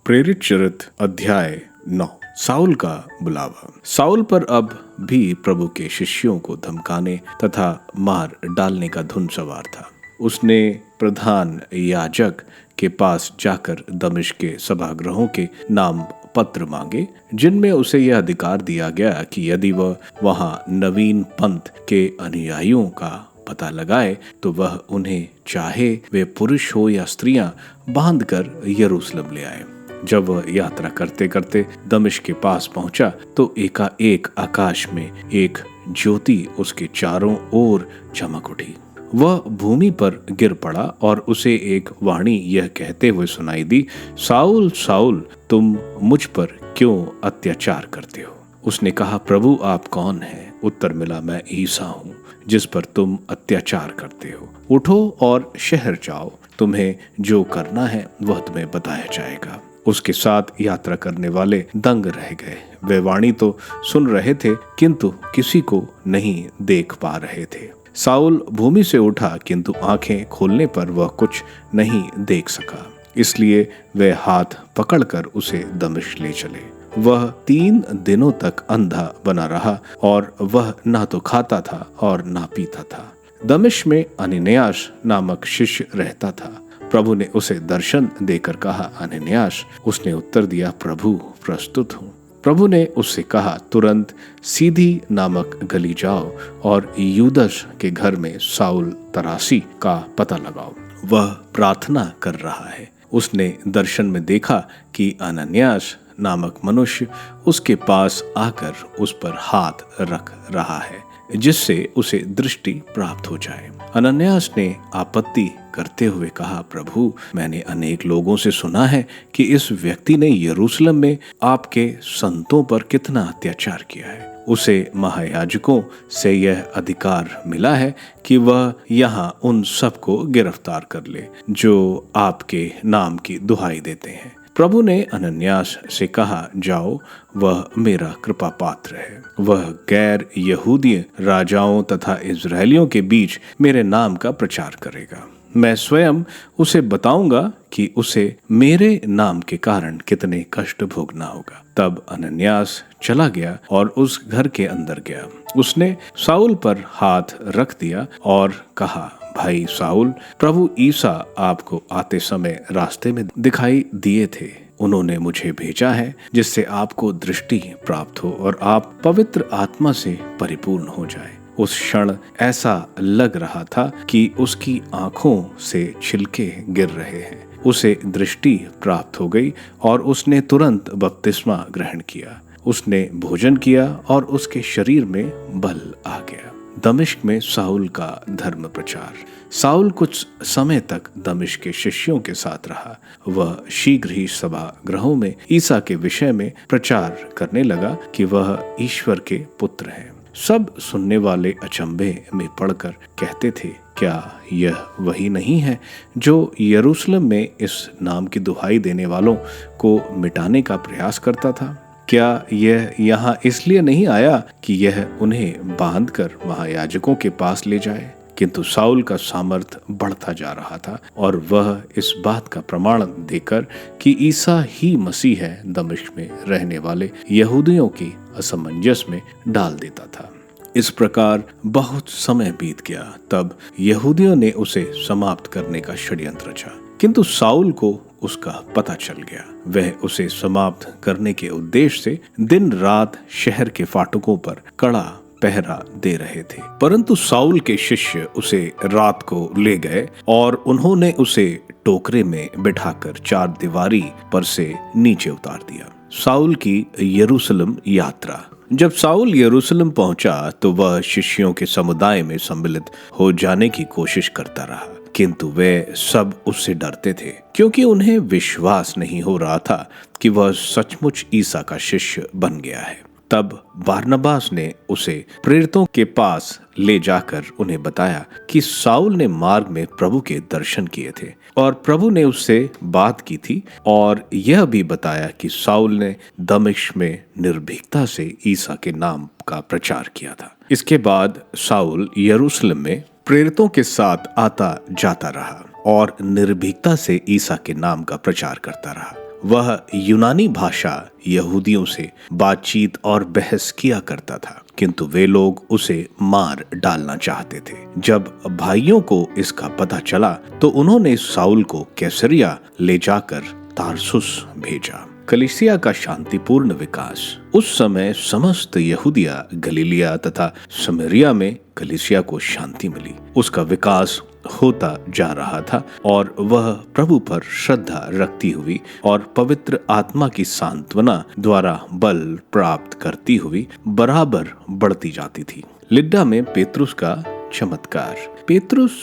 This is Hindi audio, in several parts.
प्रेरित चरित्र अध्याय 9। साउल का बुलावा। साउल पर अब भी प्रभु के शिष्यों को धमकाने तथा मार डालने का धुन सवार था। उसने प्रधान याजक के पास जाकर दमिश्क के सभागृहों के नाम पत्र मांगे, जिनमें उसे यह अधिकार दिया गया कि यदि वह वहां नवीन पंथ के अनुयायियों का पता लगाए तो वह उन्हें, चाहे वे पुरुष हो या स्त्रियां, बांधकर यरूशलेम ले आए। जब वह यात्रा करते करते दमिश्क के पास पहुंचा तो एकाएक आकाश में एक ज्योति उसके चारों ओर चमक उठी। वह भूमि पर गिर पड़ा और उसे एक वाणी यह कहते हुए सुनाई दी, साउल साउल, तुम मुझ पर क्यों अत्याचार करते हो? उसने कहा, प्रभु आप कौन हैं? उत्तर मिला, मैं ईसा हूँ जिस पर तुम अत्याचार करते हो। उठो और शहर जाओ, तुम्हें जो करना है वह तुम्हें बताया जाएगा। उसके साथ यात्रा करने वाले दंग रह गए। वे वाणी तो सुन रहे थे किंतु किसी को नहीं देख पा रहे थे। साउल भूमि से उठा किंतु आंखें खोलने पर वह कुछ नहीं देख सका, इसलिए वे हाथ पकड़कर उसे दमिश्क ले चले। वह 3 दिनों तक अंधा बना रहा और वह ना तो खाता था और ना पीता था। दमिश्क में अननियास नामक शिष्य रहता था। प्रभु ने उसे दर्शन देकर कहा, अननियास। उसने उत्तर दिया, प्रभु प्रस्तुत हूँ। प्रभु ने उससे कहा, तुरंत सीधी नामक गली जाओ और यूदस के घर में साउल तरासी का पता लगाओ। वह प्रार्थना कर रहा है। उसने दर्शन में देखा कि अननियास नामक मनुष्य उसके पास आकर उस पर हाथ रख रहा है, जिससे उसे दृष्टि प्राप्त हो जाए। अननियास ने आपत्ति करते हुए कहा, प्रभु, मैंने अनेक लोगों से सुना है कि इस व्यक्ति ने यरूशलेम में आपके संतों पर कितना अत्याचार किया है। उसे महायाजकों से यह अधिकार मिला है कि वह यहाँ उन सबको गिरफ्तार कर ले जो आपके नाम की दुहाई देते हैं। प्रभु ने अननियास से कहा, जाओ, वह मेरा कृपा पात्र है। वह गैर यहूदी राजाओं तथा इजरायलियों के बीच मेरे नाम का प्रचार करेगा। मैं स्वयं उसे बताऊंगा कि उसे मेरे नाम के कारण कितने कष्ट भोगना होगा। तब अननियास चला गया और उस घर के अंदर गया। उसने साउल पर हाथ रख दिया और कहा, भाई साउल, प्रभु ईसा आपको आते समय रास्ते में दिखाई दिए थे। उन्होंने मुझे भेजा है जिससे आपको दृष्टि प्राप्त हो और आप पवित्र आत्मा से परिपूर्ण हो जाए। उस क्षण ऐसा लग रहा था कि उसकी आंखों से छिलके गिर रहे हैं। उसे दृष्टि प्राप्त हो गई और उसने तुरंत बपतिस्मा ग्रहण किया। उसने भोजन किया और उसके शरीर में बल आ गया। दमिश्क में साउल का धर्म प्रचार। साउल कुछ समय तक दमिश्क के शिष्यों के साथ रहा। वह शीघ्र ही सभागृहों में ईसा के विषय में प्रचार करने लगा कि वह ईश्वर के पुत्र हैं। सब सुनने वाले अचंभे में पड़कर कहते थे, क्या यह वही नहीं है जो यरूशलेम में इस नाम की दुहाई देने वालों को मिटाने का प्रयास करता था? क्या यह यहाँ इसलिए नहीं आया कि यह उन्हें बांधकर महायाजकों के पास ले जाए? किंतु साउल का सामर्थ बढ़ता जा रहा था और वह इस बात का प्रमाण देकर कि ईसा ही मसीह है, दमिश्क में रहने वाले यहूदियों की असमंजस में डाल देता था। इस प्रकार बहुत समय बीत गया। तब यहूदियों ने उसे समाप्त करने का षड्यंत्र रचा, किंतु साउल को उसका पता चल गया। वह उसे समाप्त करने के उद्देश्य से दिन रात शहर के फाटकों पर कड़ा पहरा दे रहे थे। परंतु साउल के शिष्य उसे रात को ले गए और उन्होंने उसे टोकरे में बिठाकर 4 दीवारी पर से नीचे उतार दिया। साउल की यरूशलेम यात्रा। जब साउल यरूशलेम पहुंचा तो वह शिष्यों के समुदाय में सम्मिलित हो जाने की कोशिश करता रहा, किंतु वे सब उससे डरते थे, क्योंकि उन्हें विश्वास नहीं हो रहा था कि वह सचमुच ईसा का शिष्य बन गया है। तब बारनबास ने उसे प्रेरितों के पास ले जाकर उन्हें बताया कि साउल ने मार्ग में प्रभु के दर्शन किए थे और प्रभु ने उससे बात की थी, और यह भी बताया कि साउल ने दमिश्क में निर्भीकता से ईसा के नाम का प्रचार किया था। इसके बाद साउल यरूशलेम में प्रेरितों के साथ आता जाता रहा और निर्भीकता से ईसा के नाम का प्रचार करता रहा। वह यूनानी भाषा यहूदियों से बातचीत और बहस किया करता था, किंतु वे लोग उसे मार डालना चाहते थे। जब भाइयों को इसका पता चला तो उन्होंने साउल को कैसरिया ले जाकर तारसुस भेजा। कलीसिया का शांतिपूर्ण विकास। उस समय समस्त यहूदिया, गलीलिया तथा समरिया में कलीसिया को शांति मिली। उसका विकास होता जा रहा था और वह प्रभु पर श्रद्धा रखती हुई और पवित्र आत्मा की सांत्वना द्वारा बल प्राप्त करती हुई बराबर बढ़ती जाती थी। लिड्डा में पेत्रुस का चमत्कार। पेत्रुस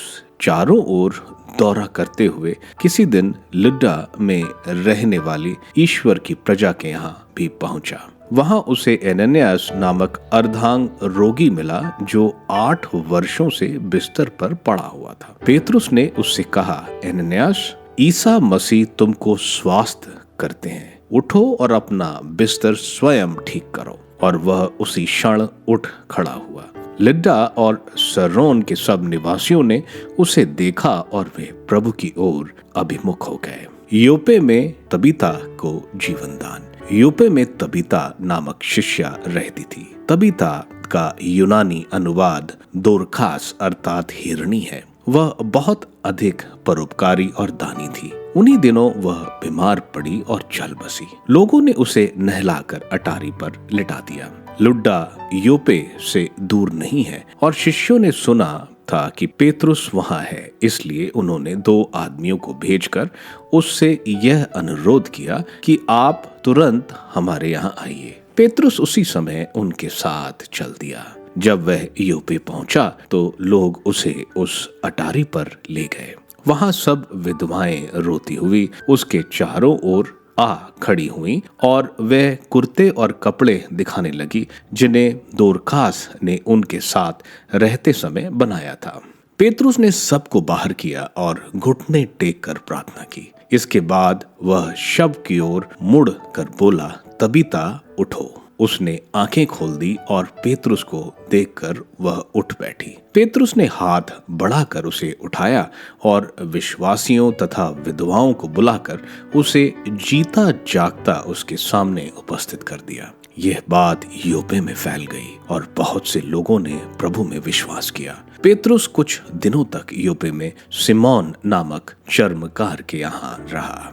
चारों ओर दौरा करते हुए किसी दिन लिड्डा में रहने वाली ईश्वर की प्रजा के यहाँ भी पहुंचा। वहां उसे एननियास नामक अर्धांग रोगी मिला जो 8 वर्षों से बिस्तर पर पड़ा हुआ था। पेत्रुस ने उससे कहा, एननियास, ईसा मसीह तुमको स्वास्थ्य करते हैं, उठो और अपना बिस्तर स्वयं ठीक करो। और वह उसी क्षण उठ खड़ा हुआ। लिड्डा और सरोन के सब निवासियों ने उसे देखा और वे प्रभु की ओर अभिमुख हो गए। योपे में तबीता को जीवन दान। योपे में तबीता नामक शिष्या रहती थी। तबीता का यूनानी अनुवाद दोरकास अर्थात हिरणी है। वह बहुत अधिक परोपकारी और दानी थी। उन्हीं दिनों वह बीमार पड़ी और चल बसी। लोगों ने उसे नहलाकर अटारी पर लिटा दिया। लुड्डा योपे से दूर नहीं है और शिष्यों ने सुना था कि पेत्रुस वहां है, इसलिए उन्होंने 2 आदमियों को भेजकर उससे यह अनुरोध किया कि आप तुरंत हमारे यहाँ आइए। पेत्रुस उसी समय उनके साथ चल दिया। जब वह योपे पहुंचा तो लोग उसे उस अटारी पर ले गए। वहां सब विधवाएं रोती हुई उसके चारों ओर आ खड़ी हुई और वह कुर्ते और कपड़े दिखाने लगी जिन्हें दोरकास ने उनके साथ रहते समय बनाया था। पेत्रुस ने सबको बाहर किया और घुटने टेक कर प्रार्थना की। इसके बाद वह शव की ओर मुड़ कर बोला, तबीता उठो। उसने आंखें खोल दी और पेत्रुस को देखकर वह उठ बैठी। पेत्रुस ने हाथ बढ़ाकर उसे उठाया और विश्वासियों तथा विधवाओं को बुलाकर उसे जीता जागता उसके सामने उपस्थित कर दिया। यह बात योपे में फैल गई और बहुत से लोगों ने प्रभु में विश्वास किया। पेत्रुस कुछ दिनों तक योपे में सिमोन नामक चर्मकार के यहाँ रहा।